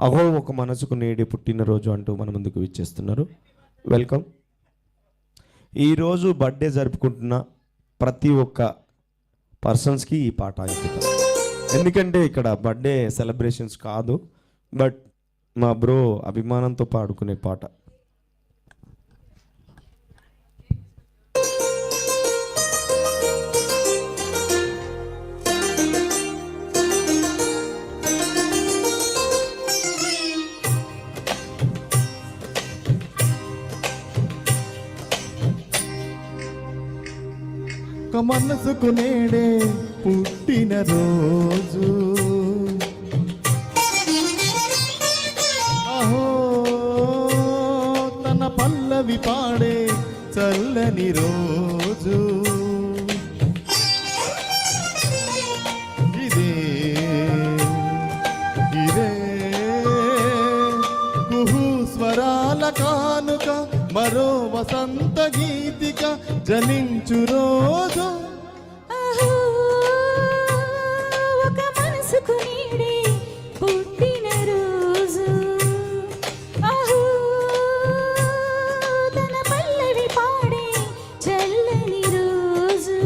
అహో ఒక మనసుకు నేడి పుట్టినరోజు అంటూ మన ముందుకు విచ్చేస్తున్నారు. వెల్కమ్. ఈరోజు బర్త్డే జరుపుకుంటున్న ప్రతి ఒక్క పర్సన్స్కి ఈ పాట అంకితం. ఎందుకంటే ఇక్కడ బర్త్డే సెలబ్రేషన్స్ కాదు, బట్ మా బ్రో అభిమానంతో పాడుకునే పాట. మనసుకు నేడే పుట్టిన రోజు, అహో తన పల్లవి పాడే చల్లని రోజు, ఇదే ఇదే కుహు స్వరాల కానుక, మరో వసంత గీతిక జనించు రోజు. ఒక మనసుకు నేడే పుట్టిన రోజు, తన పల్లవి పాడే చల్లని రోజు.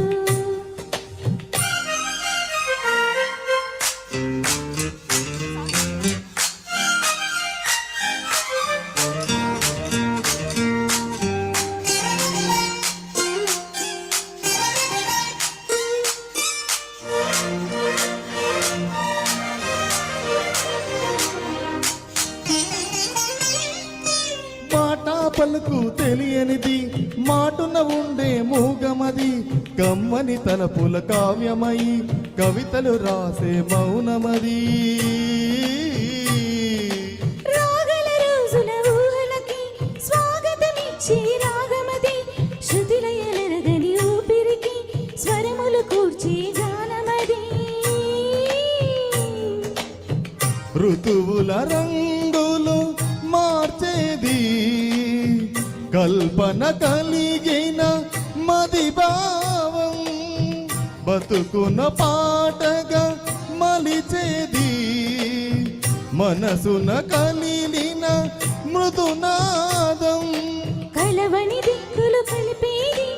పలుకు తెలియనిది, మాటున ఉండే మూగమది, కమ్మని తలపుల కావ్యమై కవితలు రాసే మౌనమది. రాగల రోజుల ఊహలకి స్వాగతమిచ్చే రాగమది, శృతిలయలరగని ఊపిరికి స్వరములు కూర్చే గానమది. ఋతువుల రంగులు మార్చేది, కల్పన కలిగిన మది భావం, బతుకున పాటగా మలిచేది, మనసున కలిలిన మృదునాదం. కలవని దిక్కులు కలిపేది,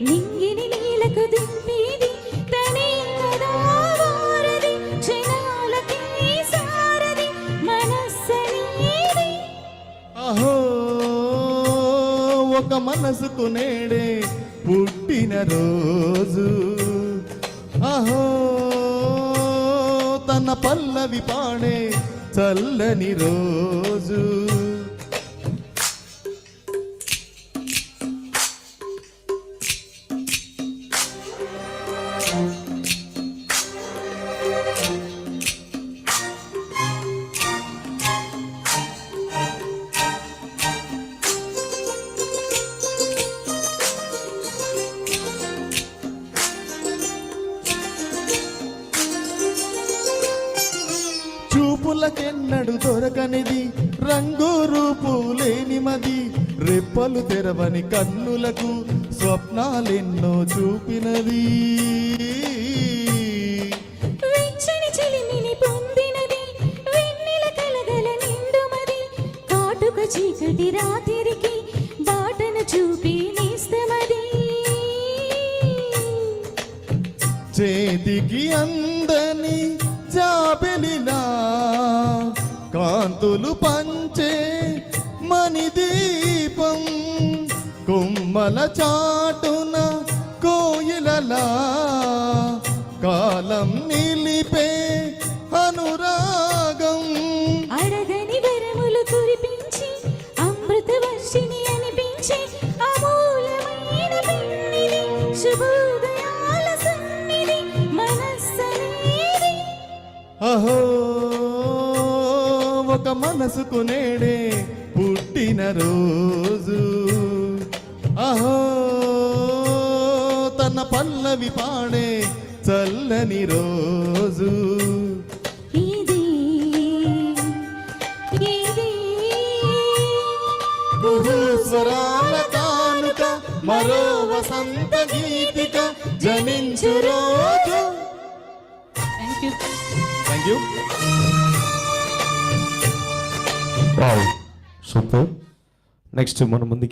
నింగిని నీలకు దింపేది, తనే కదా వారది, క్షణాలకి సారది మనస్సనేది. అహో ఒక మనసుకు నేడే పుట్టిన రోజు, అహో తన పల్లవి పాడే చల్లని రోజు. చూపులకెన్నడు దొరకనిది, రంగు రూపు లేని మది, రెప్పలు తెరవని కన్నులకు స్వప్నాలెన్నో చూపినది. వెచ్చని చిలిమిని పొందినది, వెన్నెల కలగల నిండుమది, కాటుక చీకటి రాత్రికి బాటను చూపి నేస్తమది. చేతికి అందని జాబెలిలా కాంతులు పంచే మణిదీపం, కొమ్మల చాటున కోయిలలా కాలం నిలిపే అనురాగం. అడగని వరములు కురిపించి అమృత వర్షిని అనిపించి అమూల్యమైన పెన్నిది, శుభోదయాల సన్నిధి మనస్సనేది. అహో ఒక మనసుకు నేడే పుట్టిన రోజు, అహో తన పల్లవి పాడే చల్లని రోజు. ఇది ఇది కుహు స్వరాల కానుక, మరో వసంత గీతిక జనించు రోజు. Thank you. Thank you. Wow super. Next మన ముందుకి